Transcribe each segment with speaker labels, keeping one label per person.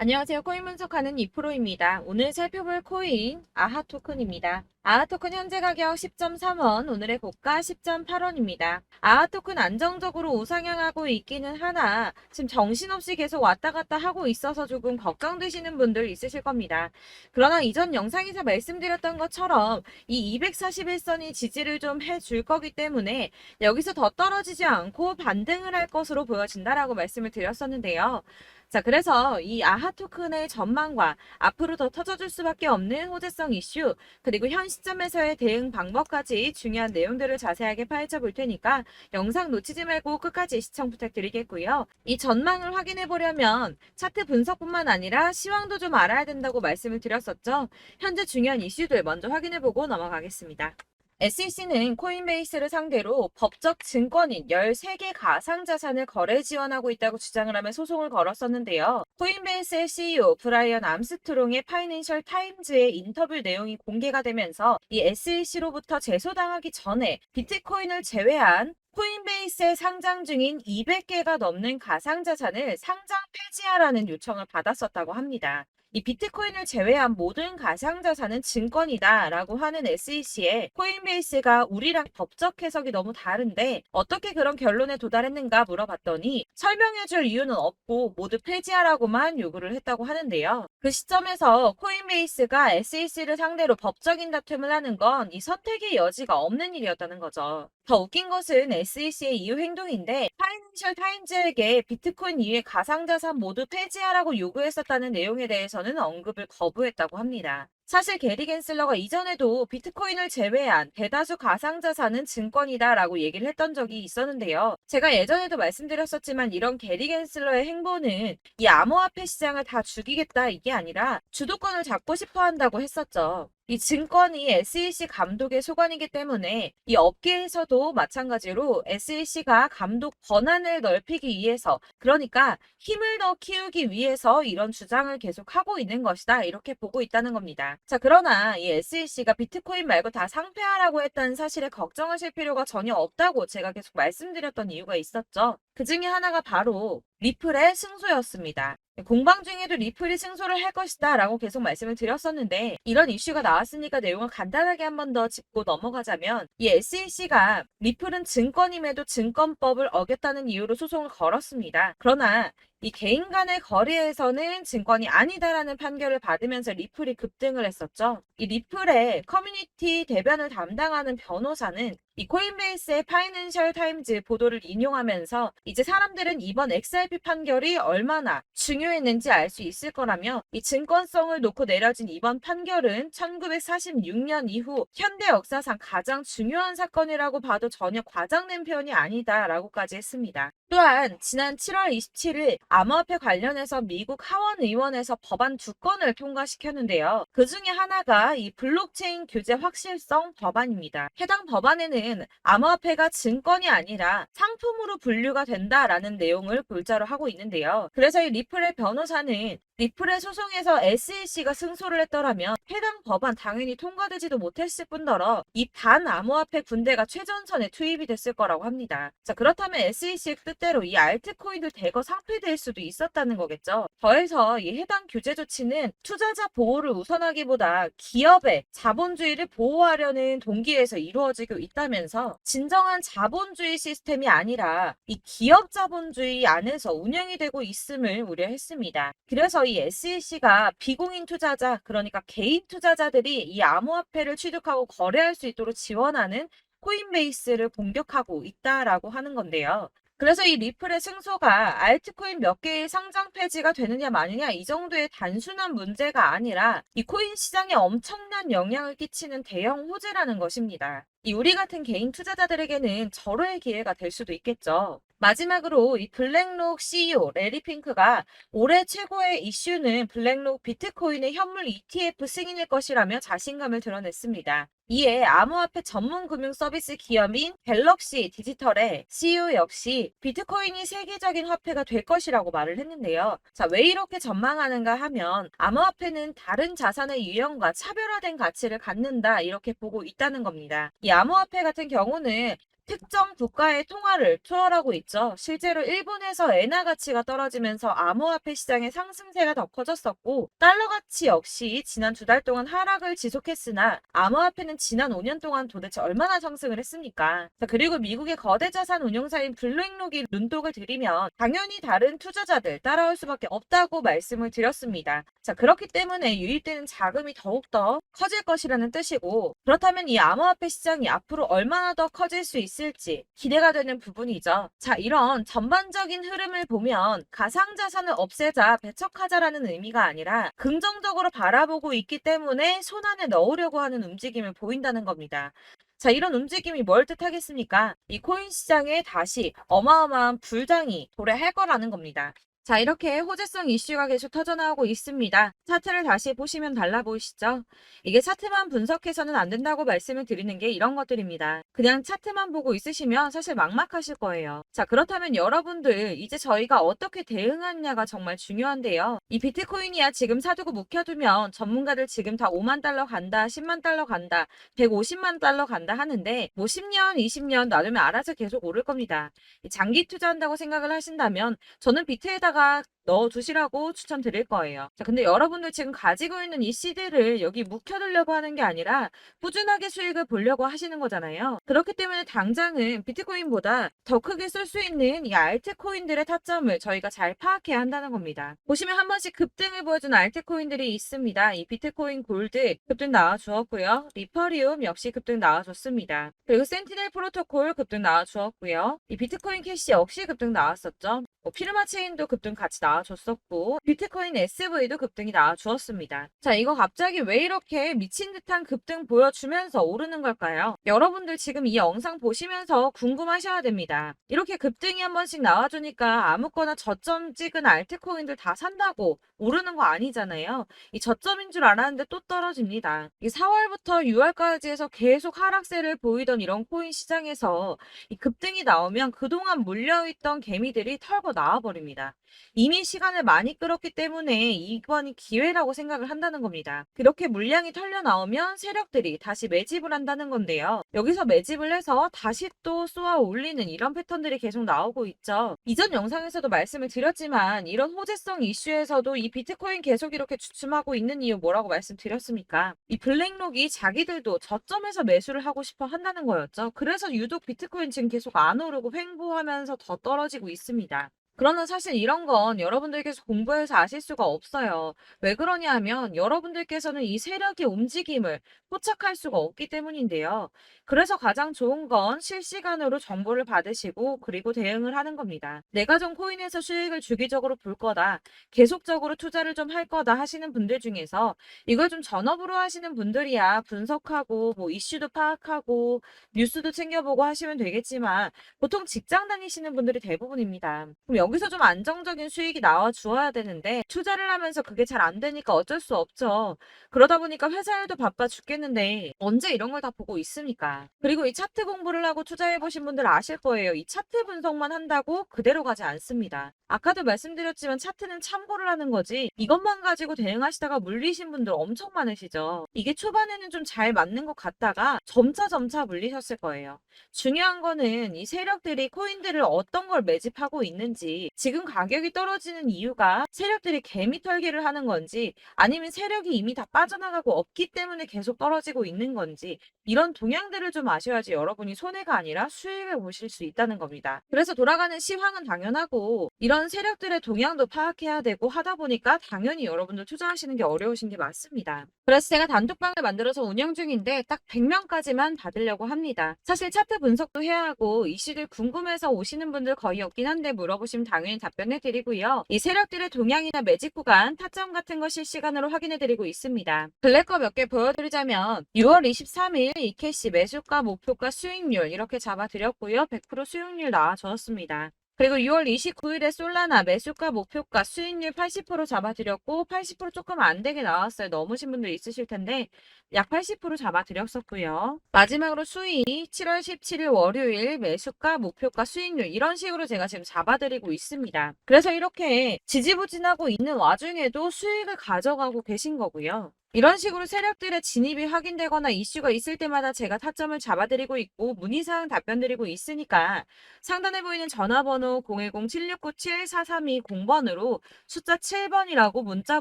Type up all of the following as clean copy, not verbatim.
Speaker 1: 안녕하세요. 코인 분석하는 이프로입니다. 오늘 살펴볼 코인 아하 토큰입니다. 아하 토큰 현재 가격 10.3원, 오늘의 고가 10.8원입니다. 아하 토큰 안정적으로 우상향하고 있기는 하나 지금 정신없이 계속 왔다 갔다 하고 있어서 조금 걱정되시는 분들 있으실 겁니다. 그러나 이전 영상에서 말씀드렸던 것처럼 이 241선이 지지를 좀 해줄 거기 때문에 여기서 더 떨어지지 않고 반등을 할 것으로 보여진다라고 말씀을 드렸었는데요. 자, 그래서 이 아하 토큰의 전망과 앞으로 더 터져줄 수밖에 없는 호재성 이슈, 그리고 현 시점에서의 대응 방법까지 중요한 내용들을 자세하게 파헤쳐 볼 테니까 영상 놓치지 말고 끝까지 시청 부탁드리겠고요. 이 전망을 확인해 보려면 차트 분석뿐만 아니라 시황도 좀 알아야 된다고 말씀을 드렸었죠. 현재 중요한 이슈들 먼저 확인해 보고 넘어가겠습니다. SEC는 코인베이스를 상대로 법적 증권인 13개 가상자산을 거래 지원하고 있다고 주장을 하며 소송을 걸었었는데요. 코인베이스의 CEO 브라이언 암스트롱의 파이낸셜 타임즈의 인터뷰 내용이 공개가 되면서 이 SEC로부터 제소당하기 전에 비트코인을 제외한 코인베이스에 상장 중인 200개가 넘는 가상자산을 상장 폐지하라는 요청을 받았었다고 합니다. 이 비트코인을 제외한 모든 가상자산은 증권이다라고 하는 SEC에 코인베이스가 우리랑 법적 해석이 너무 다른데 어떻게 그런 결론에 도달했는가 물어봤더니 설명해줄 이유는 없고 모두 폐지하라고만 요구를 했다고 하는데요. 그 시점에서 코인베이스가 SEC를 상대로 법적인 다툼을 하는 건 이 선택의 여지가 없는 일이었다는 거죠. 더 웃긴 것은 SEC의 이후 행동인데 파이낸셜 타임즈에게 비트코인 이외 가상자산 모두 폐지하라고 요구했었다는 내용에 대해서는 언급을 거부했다고 합니다. 사실 게리 겐슬러가 이전에도 비트코인을 제외한 대다수 가상자산은 증권이다라고 얘기를 했던 적이 있었는데요. 제가 예전에도 말씀드렸었지만 이런 게리 겐슬러의 행보는 이 암호화폐 시장을 다 죽이겠다 이게 아니라 주도권을 잡고 싶어 한다고 했었죠. 이 증권이 SEC 감독의 소관이기 때문에 이 업계에서도 마찬가지로 SEC가 감독 권한을 넓히기 위해서 그러니까 힘을 더 키우기 위해서 이런 주장을 계속하고 있는 것이다 이렇게 보고 있다는 겁니다. 자, 그러나 이 SEC가 비트코인 말고 다 상폐하라고 했다는 사실에 걱정하실 필요가 전혀 없다고 제가 계속 말씀드렸던 이유가 있었죠. 그 중에 하나가 바로 리플의 승소였습니다. 공방 중에도 리플이 승소를 할 것이다 라고 계속 말씀을 드렸었는데 이런 이슈가 나왔으니까 내용을 간단하게 한 번 더 짚고 넘어가자면 이 SEC가 리플은 증권임에도 증권법을 어겼다는 이유로 소송을 걸었습니다. 그러나 이 개인 간의 거래에서는 증권이 아니다라는 판결을 받으면서 리플이 급등을 했었죠. 이 리플의 커뮤니티 대변을 담당하는 변호사는 이 코인베이스의 파이낸셜 타임즈 보도를 인용하면서 이제 사람들은 이번 XRP 판결이 얼마나 중요했는지 알 수 있을 거라며 이 증권성을 놓고 내려진 이번 판결은 1946년 이후 현대 역사상 가장 중요한 사건이라고 봐도 전혀 과장된 표현이 아니다라고까지 했습니다. 또한 지난 7월 27일 암호화폐 관련해서 미국 하원 의원에서 법안 2건을 통과시켰는데요. 그 중에 하나가 이 블록체인 규제 확실성 법안입니다. 해당 법안에는 암호화폐가 증권이 아니라 상품으로 분류가 된다라는 내용을 골자로 하고 있는데요. 그래서 이 리플의 변호사는 리플의 소송에서 SEC가 승소를 했더라면 해당 법안 당연히 통과되지도 못했을 뿐더러 이 반암호화폐 군대가 최전선에 투입이 됐을 거라고 합니다. 자, 그렇다면 SEC의 뜻대로 이 알트코인도 대거 상폐될 수도 있었다는 거겠죠. 더해서 이 해당 규제 조치는 투자자 보호를 우선하기보다 기업의 자본주의를 보호하려는 동기에서 이루어지고 있다면서 진정한 자본주의 시스템이 아니라 이 기업 자본주의 안에서 운영이 되고 있음을 우려했습니다. 그래서 이 SEC가 비공인 투자자, 그러니까 개인 투자자들이 이 암호화폐를 취득하고 거래할 수 있도록 지원하는 코인베이스를 공격하고 있다라고 하는 건데요. 그래서 이 리플의 승소가 알트코인 몇 개의 상장 폐지가 되느냐 마느냐 이 정도의 단순한 문제가 아니라 이 코인 시장에 엄청난 영향을 끼치는 대형 호재라는 것입니다. 이 우리 같은 개인 투자자들에게는 절호의 기회가 될 수도 있겠죠. 마지막으로 이 블랙록 CEO 레리 핑크가 올해 최고의 이슈는 블랙록 비트코인의 현물 ETF 승인일 것이라며 자신감을 드러냈습니다. 이에 암호화폐 전문 금융 서비스 기업인 갤럭시 디지털의 CEO 역시 비트코인이 세계적인 화폐가 될 것이라고 말을 했는데요. 자, 왜 이렇게 전망하는가 하면 암호화폐는 다른 자산의 유형과 차별화된 가치를 갖는다 이렇게 보고 있다는 겁니다. 이 암호화폐 같은 경우는 특정 국가의 통화를 초월하고 있죠. 실제로 일본에서 엔화 가치가 떨어지면서 암호화폐 시장의 상승세가 더 커졌었고, 달러 가치 역시 지난 2달 동안 하락을 지속했으나 암호화폐는 지난 5년 동안 도대체 얼마나 상승을 했습니까? 자, 그리고 미국의 거대 자산 운용사인 블랙록이 눈독을 들이면 당연히 다른 투자자들 따라올 수밖에 없다고 말씀을 드렸습니다. 자, 그렇기 때문에 유입되는 자금이 더욱더 커질 것이라는 뜻이고, 그렇다면 이 암호화폐 시장이 앞으로 얼마나 더 커질 수 있을지 기대가 되는 부분이죠. 자, 이런 전반적인 흐름을 보면 가상자산을 없애자 배척하자라는 의미가 아니라 긍정적으로 바라보고 있기 때문에 손안에 넣으려고 하는 움직임을 보인다는 겁니다. 자, 이런 움직임이 뭘 뜻하겠습니까? 이 코인 시장에 다시 어마어마한 불장이 도래할 거라는 겁니다. 자, 이렇게 호재성 이슈가 계속 터져나오고 있습니다. 차트를 다시 보시면 달라 보이시죠? 이게 차트만 분석해서는 안 된다고 말씀을 드리는 게 이런 것들입니다. 그냥 차트만 보고 있으시면 사실 막막하실 거예요. 자, 그렇다면 여러분들 이제 저희가 어떻게 대응하느냐가 정말 중요한데요. 이 비트코인이야 지금 사두고 묵혀두면 전문가들 지금 다 5만 달러 간다, 10만 달러 간다, 150만 달러 간다 하는데 뭐 10년, 20년 놔두면 알아서 계속 오를 겁니다. 장기 투자한다고 생각을 하신다면 저는 비트에다가 넣어두시라고 추천드릴 거예요. 자, 근데 여러분들 지금 가지고 있는 이 CD를 여기 묵혀두려고 하는 게 아니라 꾸준하게 수익을 보려고 하시는 거잖아요. 그렇기 때문에 당장은 비트코인보다 더 크게 쓸 수 있는 이 알트코인들의 타점을 저희가 잘 파악해야 한다는 겁니다. 보시면 한 번씩 급등을 보여준 알트코인들이 있습니다. 이 비트코인 골드 급등 나와주었고요. 리퍼리움 역시 급등 나와줬습니다. 그리고 센티넬 프로토콜 급등 나와주었고요. 이 비트코인 캐시 역시 급등 나왔었죠. 피르마 체인도 급등 같이 나와줬었고 비트코인 SV도 급등이 나와주었습니다. 자, 이거 갑자기 왜 이렇게 미친 듯한 급등 보여주면서 오르는 걸까요? 여러분들 지금 이 영상 보시면서 궁금하셔야 됩니다. 이렇게 급등이 한 번씩 나와주니까 아무거나 저점 찍은 알트코인들 다 산다고 오르는 거 아니잖아요. 이 저점인 줄 알았는데 또 떨어집니다. 이 4월부터 6월까지 해서 계속 하락세를 보이던 이런 코인 시장에서 이 급등이 나오면 그동안 물려있던 개미들이 털고 나와버립니다. 이미 시간을 많이 끌었기 때문에 이번이 기회라고 생각을 한다는 겁니다. 그렇게 물량이 털려 나오면 세력들이 다시 매집을 한다는 건데요. 여기서 매집을 해서 다시 또 쏘아 올리는 이런 패턴들이 계속 나오고 있죠. 이전 영상에서도 말씀을 드렸지만 이런 호재성 이슈에서도 이 비트코인 계속 이렇게 주춤하고 있는 이유 뭐라고 말씀드렸습니까? 이 블랙록이 자기들도 저점에서 매수를 하고 싶어 한다는 거였죠. 그래서 유독 비트코인 지금 계속 안 오르고 횡보하면서 더 떨어지고 있습니다. 그러나 사실 이런 건 여러분들께서 공부해서 아실 수가 없어요. 왜 그러냐 하면 여러분들께서는 이 세력의 움직임을 포착할 수가 없기 때문인데요. 그래서 가장 좋은 건 실시간으로 정보를 받으시고 그리고 대응을 하는 겁니다. 내가 좀 코인에서 수익을 주기적으로 볼 거다. 계속적으로 투자를 좀 할 거다 하시는 분들 중에서 이걸 좀 전업으로 하시는 분들이야 분석하고 뭐 이슈도 파악하고 뉴스도 챙겨보고 하시면 되겠지만 보통 직장 다니시는 분들이 대부분입니다. 그럼 여기서 좀 안정적인 수익이 나와 주어야 되는데 투자를 하면서 그게 잘 안 되니까 어쩔 수 없죠. 그러다 보니까 회사 일도 바빠 죽겠는데 언제 이런 걸 다 보고 있습니까? 그리고 이 차트 공부를 하고 투자해 보신 분들 아실 거예요. 이 차트 분석만 한다고 그대로 가지 않습니다. 아까도 말씀드렸지만 차트는 참고를 하는 거지 이것만 가지고 대응하시다가 물리신 분들 엄청 많으시죠. 이게 초반에는 좀 잘 맞는 것 같다가 점차 물리셨을 거예요. 중요한 거는 이 세력들이 코인들을 어떤 걸 매집하고 있는지 지금 가격이 떨어지는 이유가 세력들이 개미 털기를 하는 건지 아니면 세력이 이미 다 빠져나가고 없기 때문에 계속 떨어지고 있는 건지 이런 동향들을 좀 아셔야지 여러분이 손해가 아니라 수익을 보실 수 있다는 겁니다. 그래서 돌아가는 시황은 당연하고 이런 세력들의 동향도 파악해야 되고 하다 보니까 당연히 여러분들 투자하시는 게 어려우신 게 맞습니다. 그래서 제가 단톡방을 만들어서 운영 중인데 딱 100명까지만 받으려고 합니다. 사실 차트 분석도 해야 하고 이슈들 궁금해서 오시는 분들 거의 없긴 한데 물어보시면 당연히 답변해 드리고요. 이 세력들의 동향이나 매집 구간, 타점 같은 거 실시간으로 확인해 드리고 있습니다. 블랙거 몇 개 보여드리자면 6월 23일 이캐시 매수가, 목표가, 수익률 이렇게 잡아드렸고요. 100% 수익률 나와주었습니다. 그리고 6월 29일에 솔라나 매수가, 목표가, 수익률 80% 잡아드렸고 80% 조금 안 되게 나왔어요. 넘으신 분들 있으실 텐데 약 80% 잡아드렸었고요. 마지막으로 수익 7월 17일 월요일 매수가, 목표가, 수익률 이런 식으로 제가 지금 잡아드리고 있습니다. 그래서 이렇게 지지부진하고 있는 와중에도 수익을 가져가고 계신 거고요. 이런 식으로 세력들의 진입이 확인되거나 이슈가 있을 때마다 제가 타점을 잡아드리고 있고 문의사항 답변드리고 있으니까 상단에 보이는 전화번호 010-7697-4320번으로 숫자 7번이라고 문자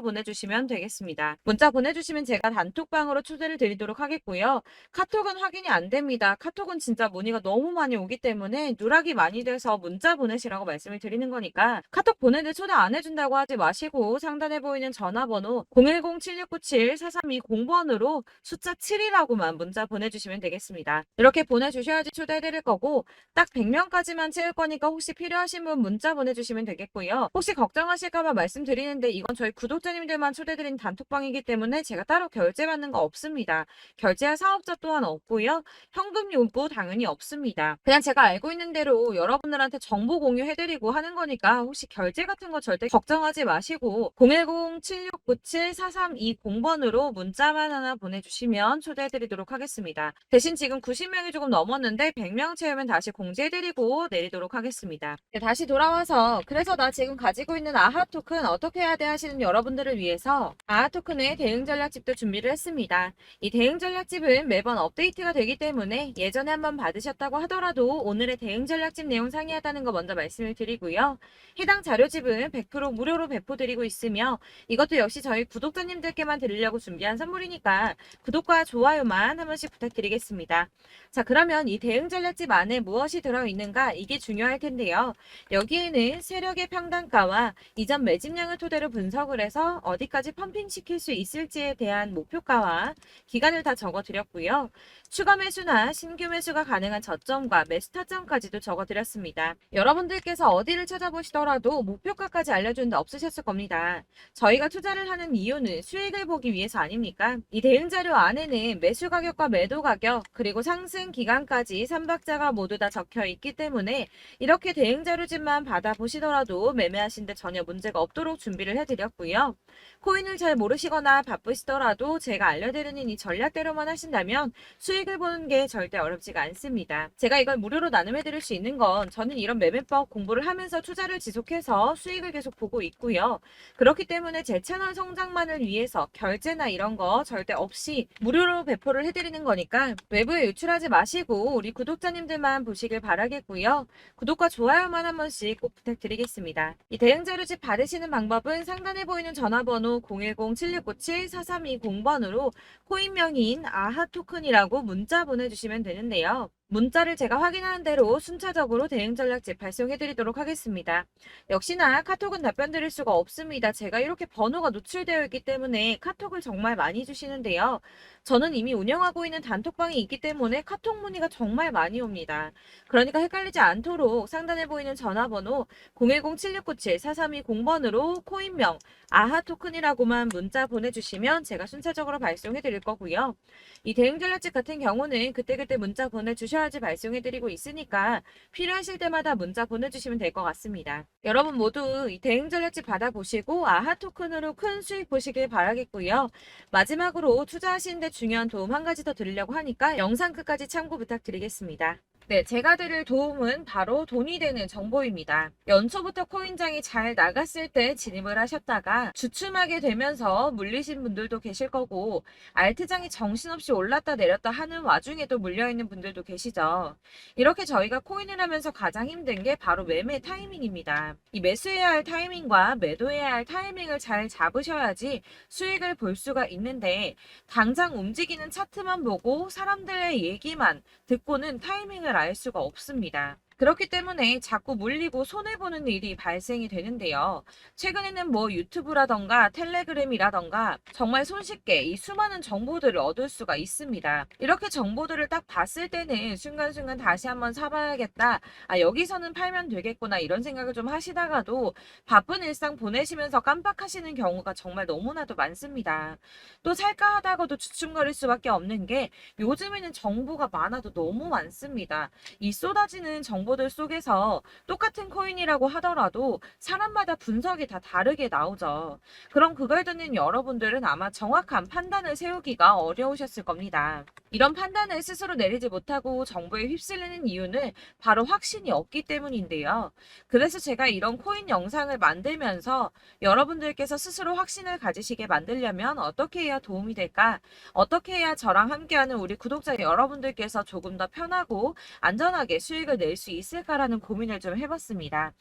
Speaker 1: 보내주시면 되겠습니다. 문자 보내주시면 제가 단톡방으로 초대를 드리도록 하겠고요. 카톡은 확인이 안 됩니다. 카톡은 진짜 문의가 너무 많이 오기 때문에 누락이 많이 돼서 문자 보내시라고 말씀을 드리는 거니까 카톡 보내는데 초대 안 해준다고 하지 마시고 상단에 보이는 전화번호 010-7697-4320번으로 숫자 7이라고만 문자 보내주시면 되겠습니다. 이렇게 보내주셔야지 초대해드릴 거고 딱 100명까지만 채울 거니까 혹시 필요하신 분 문자 보내주시면 되겠고요. 혹시 걱정하실까봐 말씀드리는데 이건 저희 구독자님들만 초대드린 단톡방이기 때문에 제가 따로 결제받는 거 없습니다. 결제할 사업자 또한 없고요. 현금 요구 당연히 없습니다. 그냥 제가 알고 있는 대로 여러분들한테 정보 공유해드리고 하는 거니까 혹시 결제 같은 거 절대 걱정하지 마시고 010-7697-4320번으로 문자만 하나 보내주시면 초대해드리도록 하겠습니다. 대신 지금 90명이 조금 넘었는데 100명 채우면 다시 공지해드리고 내리도록 하겠습니다. 네, 다시 돌아와서 그래서 나 지금 가지고 있는 아하 토큰 어떻게 해야 돼 하시는 여러분들을 위해서 아하 토큰의 대응 전략집도 준비를 했습니다. 이 대응 전략집은 매번 업데이트가 되기 때문에 예전에 한번 받으셨다고 하더라도 오늘의 대응 전략집 내용 상이하다는 거 먼저 말씀을 드리고요. 해당 자료집은 100% 무료로 배포드리고 있으며 이것도 역시 저희 구독자님들께만 드리려고 준비한 선물이니까 구독과 좋아요만 한 번씩 부탁드리겠습니다. 자, 그러면 이 대응 전략집 안에 무엇이 들어있는가 이게 중요할 텐데요. 여기에는 세력의 평단가와 이전 매집량을 토대로 분석을 해서 어디까지 펌핑시킬 수 있을지에 대한 목표가와 기간을 다 적어드렸고요. 추가 매수나 신규 매수가 가능한 저점과 매수 타점까지도 적어드렸습니다. 여러분들께서 어디를 찾아보시더라도 목표가까지 알려주는데 없으셨을 겁니다. 저희가 투자를 하는 이유는 수익을 보기 위해서 아닙니까? 이 대응 자료 안에는 매수 가격과 매도 가격 그리고 상승 기간까지 3박자가 모두 다 적혀 있기 때문에 이렇게 대응 자료집만 받아보시더라도 매매하시는데 전혀 문제가 없도록 준비를 해드렸고요. 코인을 잘 모르시거나 바쁘시더라도 제가 알려드리는 이 전략대로만 하신다면 수익을 보는 게 절대 어렵지가 않습니다. 제가 이걸 무료로 나눔해드릴 수 있는 건 저는 이런 매매법 공부를 하면서 투자를 지속해서 수익을 계속 보고 있고요. 그렇기 때문에 제 채널 성장만을 위해서 결제나 이런 거 절대 없이 무료로 배포를 해드리는 거니까 외부에 유출하지 마시고 우리 구독자님들만 보시길 바라겠고요. 구독과 좋아요만 한 번씩 꼭 부탁드리겠습니다. 이 대응 자료집 받으시는 방법은 상단에 보이는 전화번호 010-7697-4320번으로 코인명인 아하 토큰이라고 문자 보내주시면 되는데요. 문자를 제가 확인하는 대로 순차적으로 대응 전략집 발송해드리도록 하겠습니다. 역시나 카톡은 답변 드릴 수가 없습니다. 제가 이렇게 번호가 노출되어 있기 때문에 카톡을 정말 많이 주시는데요. 저는 이미 운영하고 있는 단톡방이 있기 때문에 카톡 문의가 정말 많이 옵니다. 그러니까 헷갈리지 않도록 상단에 보이는 전화번호 010-7697-4320번으로 코인명 아하 토큰이라고만 문자 보내주시면 제가 순차적으로 발송해드릴 거고요. 이 대응 전략집 같은 경우는 그때그때 문자 보내주셔야지 발송해드리고 있으니까 필요하실 때마다 문자 보내주시면 될 것 같습니다. 여러분 모두 이 대응 전략집 받아보시고 아하 토큰으로 큰 수익 보시길 바라겠고요. 마지막으로 투자하시는데 중요한 도움 한 가지 더 드리려고 하니까 영상 끝까지 참고 부탁드리겠습니다. 네, 제가 드릴 도움은 바로 돈이 되는 정보입니다. 연초부터 코인장이 잘 나갔을 때 진입을 하셨다가 주춤하게 되면서 물리신 분들도 계실 거고 알트장이 정신없이 올랐다 내렸다 하는 와중에도 물려있는 분들도 계시죠. 이렇게 저희가 코인을 하면서 가장 힘든 게 바로 매매 타이밍입니다. 이 매수해야 할 타이밍과 매도해야 할 타이밍을 잘 잡으셔야지 수익을 볼 수가 있는데 당장 움직이는 차트만 보고 사람들의 얘기만 듣고는 타이밍을 알 수가 없습니다. 그렇기 때문에 자꾸 물리고 손해보는 일이 발생이 되는데요. 최근에는 뭐 유튜브라던가 텔레그램이라던가 정말 손쉽게 이 수많은 정보들을 얻을 수가 있습니다. 이렇게 정보들을 딱 봤을 때는 순간순간 다시 한번 사봐야겠다. 아, 여기서는 팔면 되겠구나 이런 생각을 좀 하시다가도 바쁜 일상 보내시면서 깜빡하시는 경우가 정말 너무나도 많습니다. 또 살까 하다가도 주춤거릴 수밖에 없는 게 요즘에는 정보가 많아도 너무 많습니다. 이 쏟아지는 정보들 속에서 똑같은 코인이라고 하더라도 사람마다 분석이 다 다르게 나오죠. 그럼 그걸 듣는 여러분들은 아마 정확한 판단을 세우기가 어려우셨을 겁니다. 이런 판단을 스스로 내리지 못하고 정보에 휩쓸리는 이유는 바로 확신이 없기 때문인데요. 그래서 제가 이런 코인 영상을 만들면서 여러분들께서 스스로 확신을 가지시게 만들려면 어떻게 해야 도움이 될까? 어떻게 해야 저랑 함께하는 우리 구독자 여러분들께서 조금 더 편하고 안전하게 수익을 낼 수 있을까라는 고민을 좀 해봤습니다.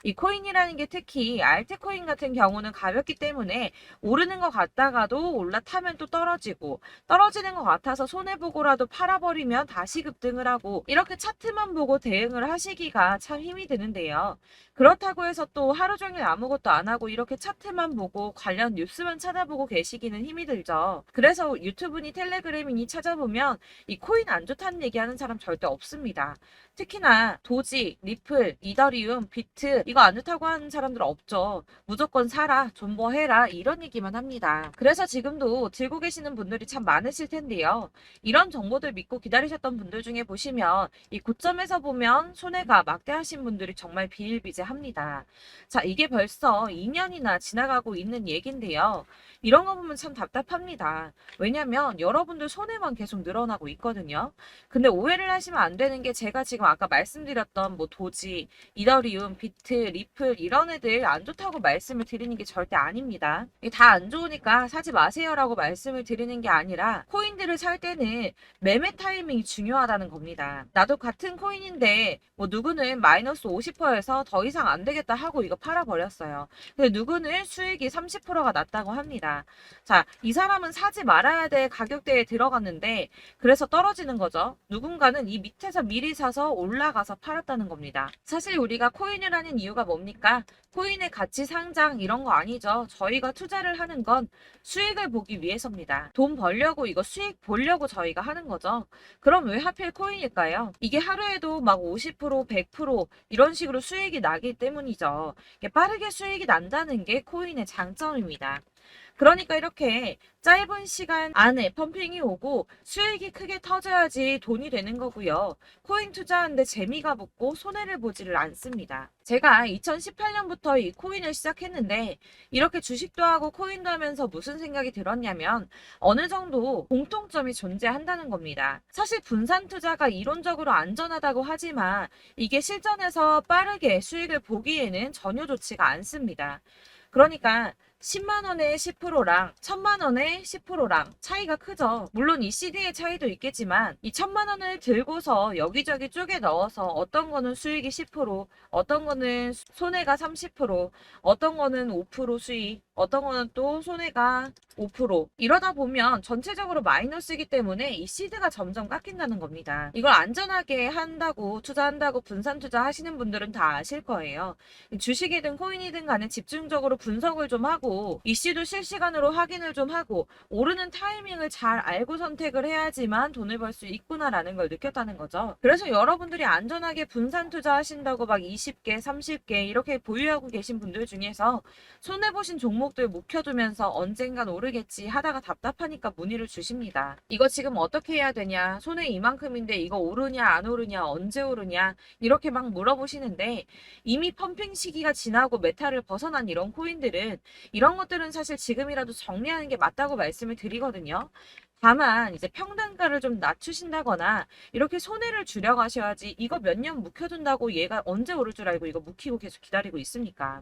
Speaker 1: 이 코인이라는 게 특히 알트코인 같은 경우는 가볍기 때문에 오르는 것 같다가도 올라타면 또 떨어지고 떨어지는 것 같아서 손해보고라도 팔아버리면 다시 급등을 하고 이렇게 차트만 보고 대응을 하시기가 참 힘이 드는데요. 그렇다고 해서 또 하루 종일 아무것도 안 하고 이렇게 차트만 보고 관련 뉴스만 찾아보고 계시기는 힘이 들죠. 그래서 유튜브니 텔레그램이니 찾아보면 이 코인 안 좋다는 얘기하는 사람 절대 없습니다. 특히나 도지, 리플, 이더리움, 비트 이거 안 좋다고 하는 사람들 없죠. 무조건 사라, 존버해라 이런 얘기만 합니다. 그래서 지금도 들고 계시는 분들이 참 많으실 텐데요. 이런 정보들 믿고 기다리셨던 분들 중에 보시면 이 고점에서 보면 손해가 막대하신 분들이 정말 비일비재합니다. 자, 이게 벌써 2년이나 지나가고 있는 얘긴데요. 이런 거 보면 참 답답합니다. 왜냐면 여러분들 손해만 계속 늘어나고 있거든요. 근데 오해를 하시면 안 되는 게 제가 지금 아까 말씀드렸던 뭐 도지, 이더리움, 비트, 리플 이런 애들 안 좋다고 말씀을 드리는 게 절대 아닙니다. 이게 다 안 좋으니까 사지 마세요라고 말씀을 드리는 게 아니라 코인들을 살 때는 매매 타이밍이 중요하다는 겁니다. 나도 같은 코인인데 뭐 누구는 마이너스 50%에서 더 이상 안 되겠다 하고 이거 팔아버렸어요. 근데 누구는 수익이 30%가 났다고 합니다. 자, 이 사람은 사지 말아야 될 가격대에 들어갔는데 그래서 떨어지는 거죠. 누군가는 이 밑에서 미리 사서 올라가서 팔았다는 겁니다. 사실 우리가 코인을 하는 이유가 뭡니까? 코인의 가치 상장 이런 거 아니죠. 저희가 투자를 하는 건 수익을 보기 위해서입니다. 돈 벌려고 이거 수익 보려고 저희가 하는 거죠. 그럼 왜 하필 코인일까요? 이게 하루에도 막 50%, 100% 이런 식으로 수익이 나기 때문이죠. 이게 빠르게 수익이 난다는 게 코인의 장점입니다. 그러니까 이렇게 짧은 시간 안에 펌핑이 오고 수익이 크게 터져야지 돈이 되는 거고요. 코인 투자하는데 재미가 붙고 손해를 보지를 않습니다. 제가 2018년부터 이 코인을 시작했는데 이렇게 주식도 하고 코인도 하면서 무슨 생각이 들었냐면 어느 정도 공통점이 존재한다는 겁니다. 사실 분산 투자가 이론적으로 안전하다고 하지만 이게 실전에서 빠르게 수익을 보기에는 전혀 좋지가 않습니다. 그러니까 10만 원에 10%랑 1000만 원에 10%랑 차이가 크죠. 물론 이 CD의 차이도 있겠지만 이 1000만 원을 들고서 여기저기 쪼개 넣어서 어떤 거는 수익이 10%, 어떤 거는 손해가 30%, 어떤 거는 5% 수익, 어떤 거는 또 손해가 5% 이러다 보면 전체적으로 마이너스이기 때문에 이 시드가 점점 깎인다는 겁니다. 이걸 안전하게 한다고 투자한다고 분산 투자하시는 분들은 다 아실 거예요. 주식이든 코인이든 간에 집중적으로 분석을 좀 하고 이슈도 실시간으로 확인을 좀 하고 오르는 타이밍을 잘 알고 선택을 해야지만 돈을 벌 수 있구나라는 걸 느꼈다는 거죠. 그래서 여러분들이 안전하게 분산 투자하신다고 막 20개, 30개 이렇게 보유하고 계신 분들 중에서 손해보신 종목들 묵혀두면서 언젠간 오르겠지 하다가 답답하니까 문의를 주십니다. 이거 지금 어떻게 해야 되냐? 손해 이만큼인데 이거 오르냐 안 오르냐 언제 오르냐 이렇게 막 물어보시는데 이미 펌핑 시기가 지나고 메타를 벗어난 이런 코인들은 이런 것들은 사실 지금이라도 정리하는 게 맞다고 말씀을 드리거든요. 다만 이제 평단가를 좀 낮추신다거나 이렇게 손해를 줄여가셔야지 이거 몇 년 묵혀둔다고 얘가 언제 오를 줄 알고 이거 묵히고 계속 기다리고 있습니까?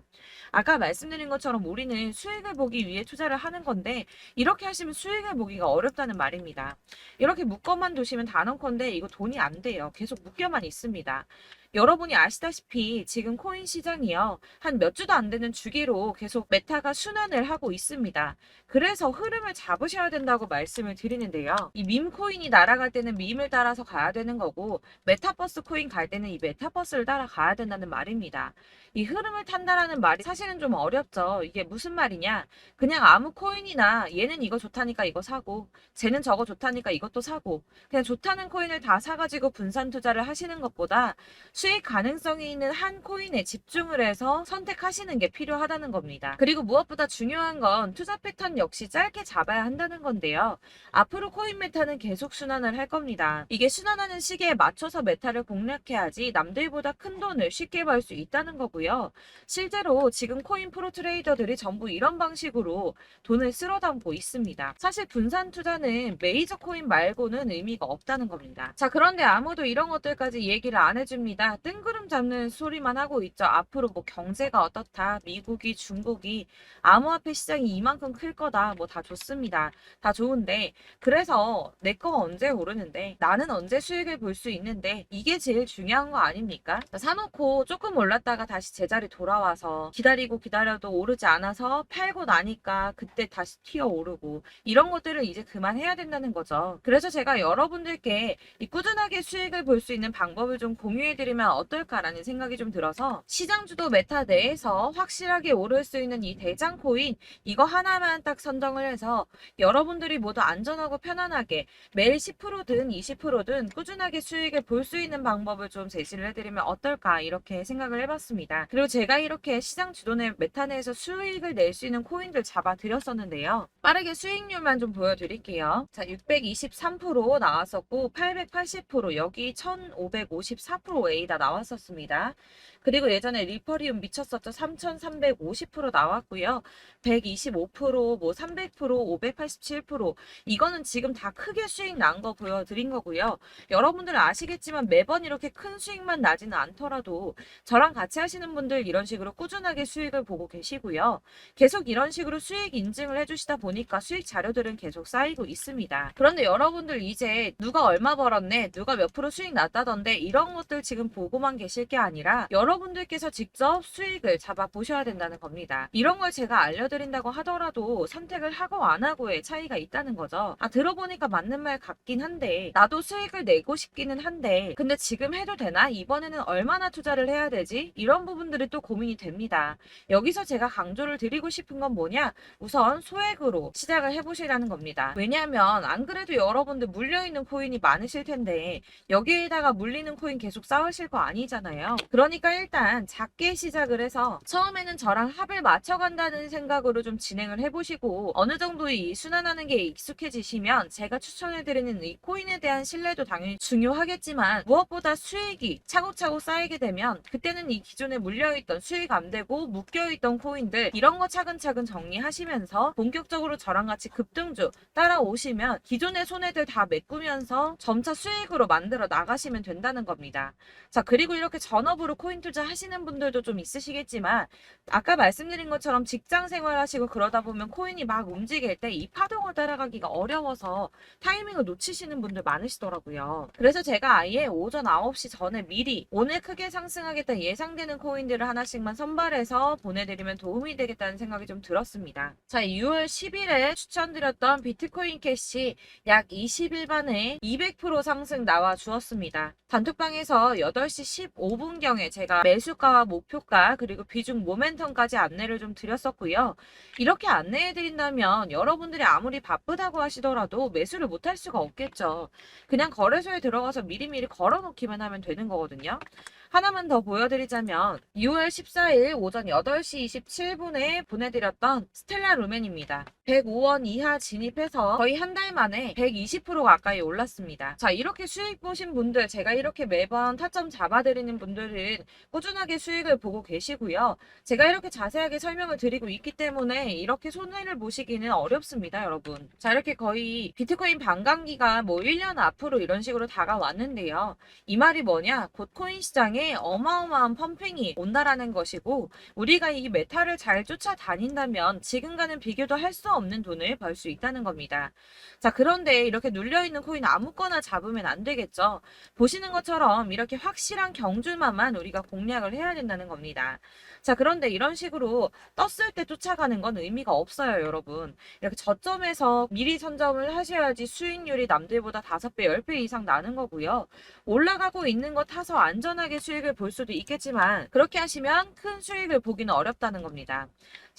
Speaker 1: 아까 말씀드린 것처럼 우리는 수익을 보기 위해 투자를 하는 건데 이렇게 하시면 수익을 보기가 어렵다는 말입니다. 이렇게 묶어만 두시면 단언컨대 이거 돈이 안 돼요. 계속 묶여만 있습니다. 여러분이 아시다시피 지금 코인 시장이요. 한 몇 주도 안 되는 주기로 계속 메타가 순환을 하고 있습니다. 그래서 흐름을 잡으셔야 된다고 말씀을 드리는데요. 이 밈 코인이 날아갈 때는 밈을 따라서 가야 되는 거고 메타버스 코인 갈 때는 이 메타버스를 따라가야 된다는 말입니다. 이 흐름을 탄다라는 말이 사실은 좀 어렵죠. 이게 무슨 말이냐? 그냥 아무 코인이나 얘는 이거 좋다니까 이거 사고 쟤는 저거 좋다니까 이것도 사고 그냥 좋다는 코인을 다 사가지고 분산 투자를 하시는 것보다 수익 가능성이 있는 한 코인에 집중을 해서 선택하시는 게 필요하다는 겁니다. 그리고 무엇보다 중요한 건 투자 패턴 역시 짧게 잡아야 한다는 건데요. 앞으로 코인 메타는 계속 순환을 할 겁니다. 이게 순환하는 시기에 맞춰서 메타를 공략해야지 남들보다 큰 돈을 쉽게 벌 수 있다는 거고요. 실제로 지금 코인 프로 트레이더들이 전부 이런 방식으로 돈을 쓸어 담고 있습니다. 사실 분산 투자는 메이저 코인 말고는 의미가 없다는 겁니다. 자, 그런데 아무도 이런 것들까지 얘기를 안 해줍니다. 뜬구름 잡는 소리만 하고 있죠. 앞으로 뭐 경제가 어떻다, 미국이, 중국이, 암호화폐 시장이 이만큼 클 거다, 뭐 다 좋습니다. 다 좋은데, 그래서 내 거 언제 오르는데, 나는 언제 수익을 볼 수 있는데, 이게 제일 중요한 거 아닙니까? 사놓고 조금 올랐다가 다시 제자리 돌아와서 기다리고 기다려도 오르지 않아서 팔고 나니까 그때 다시 튀어 오르고, 이런 것들을 이제 그만해야 된다는 거죠. 그래서 제가 여러분들께 이 꾸준하게 수익을 볼 수 있는 방법을 좀 공유해드리면 어떨까라는 생각이 좀 들어서 시장주도 메타 내에서 확실하게 오를 수 있는 이 대장 코인 이거 하나만 딱 선정을 해서 여러분들이 모두 안전하고 편안하게 매일 10%든 20%든 꾸준하게 수익을 볼 수 있는 방법을 좀 제시를 해드리면 어떨까 이렇게 생각을 해봤습니다. 그리고 제가 이렇게 시장 주도내 메타 내에서 수익을 낼 수 있는 코인들 잡아드렸었는데요. 빠르게 수익률만 좀 보여드릴게요. 자, 623% 나왔었고 880% 여기 1554% A다 나왔었습니다. 그리고 예전에 리퍼리움 미쳤었죠. 3350% 나왔고요. 125%, 뭐 300%, 587% 이거는 지금 다 크게 수익 난 거 보여드린 거고요. 여러분들 아시겠지만 매번 이렇게 큰 수익만 나지는 않더라도 저랑 같이 하시는 분들 이런 식으로 꾸준하게 수익을 보고 계시고요. 계속 이런 식으로 수익 인증을 해주시다 보니까 수익 자료들은 계속 쌓이고 있습니다. 그런데 여러분들 이제 누가 얼마 벌었네, 누가 몇 프로 수익 났다던데 이런 것들 지금 보고만 계실 게 아니라 여러분들께서 직접 수익을 잡아 보셔야 된다는 겁니다. 이런 걸 제가 알려드린다고 하더라도 선택을 하고 안 하고의 차이가 있다는 거죠. 아, 들어보니까 맞는 말 같긴 한데 나도 수익을 내고 싶기는 한데 근데 지금 해도 되나? 이번에는 얼마나 투자를 해야 되지? 이런 부분들이 또 고민이 됩니다. 여기서 제가 강조를 드리고 싶은 건 뭐냐? 우선 소액으로 시작을 해보시라는 겁니다. 왜냐하면 안 그래도 여러분들 물려있는 코인이 많으실 텐데 여기에다가 물리는 코인 계속 쌓으실 거 아니잖아요. 그러니까 일단 작게 시작을 해서 처음에는 저랑 합을 맞춰간다는 생각으로 좀 진행을 해보시고 어느 정도 이 순환하는 게 익숙해지시면 제가 추천해드리는 이 코인에 대한 신뢰도 당연히 중요하겠지만 무엇보다 수익이 차곡차곡 쌓이게 되면 그때는 이 기존에 물려있던 수익 안 되고 묶여있던 코인들 이런 거 차근차근 정리하시면서 본격적으로 저랑 같이 급등주 따라오시면 기존의 손해들 다 메꾸면서 점차 수익으로 만들어 나가시면 된다는 겁니다. 자, 그리고 이렇게 전업으로 코인 투자 하시는 분들도 좀 있으시겠지만 아까 말씀드린 것처럼 직장 생활하시고 그러다 보면 코인이 막 움직일 때 이 파동을 따라가기가 어려워서 타이밍을 놓치시는 분들 많으시더라고요. 그래서 제가 아예 오전 9시 전에 미리 오늘 크게 상승하겠다 예상되는 코인들을 하나씩만 선발해서 보내드리면 도움이 되겠다는 생각이 좀 들었습니다. 자, 6월 10일에 추천드렸던 비트코인 캐시 약 20일 만에 200% 상승 나와 주었습니다. 단톡방에서 8시 15분경에 제가 매수가와 목표가 그리고 비중 모멘텀까지 안내를 좀 드렸었고요. 이렇게 안내해드린다면 여러분들이 아무리 바쁘다고 하시더라도 매수를 못할 수가 없겠죠. 그냥 거래소에 들어가서 미리미리 걸어놓기만 하면 되는 거거든요. 하나만 더 보여드리자면 6월 14일 오전 8시 27분에 보내드렸던 스텔라 루멘입니다. 105원 이하 진입해서 거의 한 달 만에 120% 가까이 올랐습니다. 자, 이렇게 수익 보신 분들 제가 이렇게 매번 타점 잡아드리는 분들은 꾸준하게 수익을 보고 계시고요. 제가 이렇게 자세하게 설명을 드리고 있기 때문에 이렇게 손해를 보시기는 어렵습니다, 여러분. 자, 이렇게 거의 비트코인 반감기가 뭐 1년 앞으로 이런 식으로 다가왔는데요. 이 말이 뭐냐? 곧 코인 시장에 어마어마한 펌핑이 온다라는 것이고 우리가 이 메타를 잘 쫓아다닌다면 지금과는 비교도 할 수 없는 돈을 벌 수 있다는 겁니다. 자, 그런데 이렇게 눌려있는 코인 아무거나 잡으면 안 되겠죠. 보시는 것처럼 이렇게 확실한 경주만만 우리가 공략을 해야 된다는 겁니다. 자, 그런데 이런 식으로 떴을 때 쫓아가는 건 의미가 없어요, 여러분. 이렇게 저점에서 미리 선점을 하셔야지 수익률이 남들보다 5배, 10배 이상 나는 거고요. 올라가고 있는 거 타서 안전하게 수익을 볼 수도 있겠지만 그렇게 하시면 큰 수익을 보기는 어렵다는 겁니다.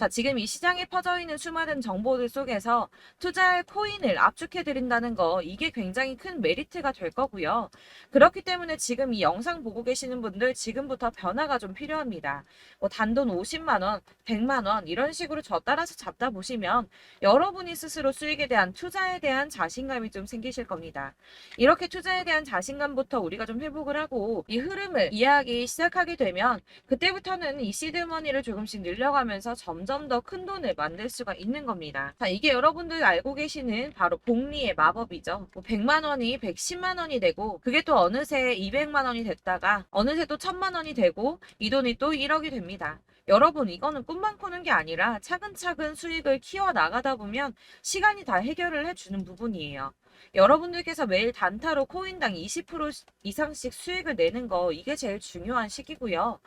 Speaker 1: 자, 지금 이 시장에 퍼져 있는 수많은 정보들 속에서 투자할 코인을 압축해 드린다는 거, 이게 굉장히 큰 메리트가 될 거고요. 그렇기 때문에 지금 이 영상 보고 계시는 분들 지금부터 변화가 좀 필요합니다. 뭐 단돈 50만 원, 100만 원 이런 식으로 저 따라서 잡다 보시면 여러분이 스스로 수익에 대한 투자에 대한 자신감이 좀 생기실 겁니다. 이렇게 투자에 대한 자신감부터 우리가 좀 회복을 하고 이 흐름을 이해하기 시작하게 되면 그때부터는 이 시드머니를 조금씩 늘려가면서 점점 더 큰 돈을 만들 수가 있는 겁니다. 자, 이게 여러분들 알고 계시는 바로 복리의 마법이죠. 뭐 100만 원이 110만 원이 되고 그게 또 어느새 200만 원이 됐다가 어느새 또 1000만 원이 되고 이 돈이 또 1억이 됩니다. 여러분, 이거는 꿈만 꾸는 게 아니라 차근차근 수익을 키워 나가다 보면 시간이 다 해결을 해주는 부분이에요. 여러분들께서 매일 단타로 코인당 20% 이상씩 수익을 내는 거, 이게 제일 중요한 시기고요.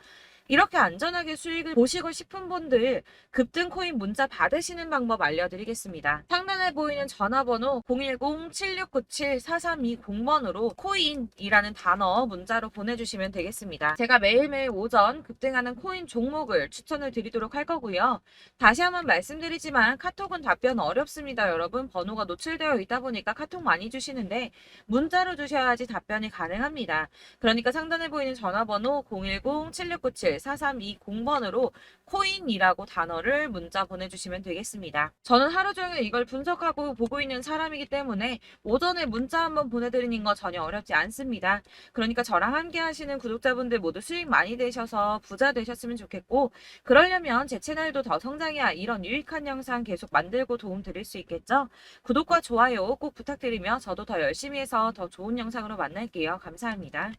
Speaker 1: 이렇게 안전하게 수익을 보시고 싶은 분들 급등 코인 문자 받으시는 방법 알려드리겠습니다. 상단에 보이는 전화번호 010-7697-4320번으로 코인이라는 단어 문자로 보내주시면 되겠습니다. 제가 매일매일 오전 급등하는 코인 종목을 추천을 드리도록 할 거고요. 다시 한번 말씀드리지만 카톡은 답변 어렵습니다. 여러분, 번호가 노출되어 있다 보니까 카톡 많이 주시는데 문자로 주셔야지 답변이 가능합니다. 그러니까 상단에 보이는 전화번호 010-7697-4320번으로 코인이라고 단어를 문자 보내주시면 되겠습니다. 저는 하루 종일 이걸 분석하고 보고 있는 사람이기 때문에 오전에 문자 한번 보내드리는 거 전혀 어렵지 않습니다. 그러니까 저랑 함께 하시는 구독자분들 모두 수익 많이 되셔서 부자 되셨으면 좋겠고, 그러려면 제 채널도 더 성장해야 이런 유익한 영상 계속 만들고 도움 드릴 수 있겠죠? 구독과 좋아요 꼭 부탁드리며 저도 더 열심히 해서 더 좋은 영상으로 만날게요. 감사합니다.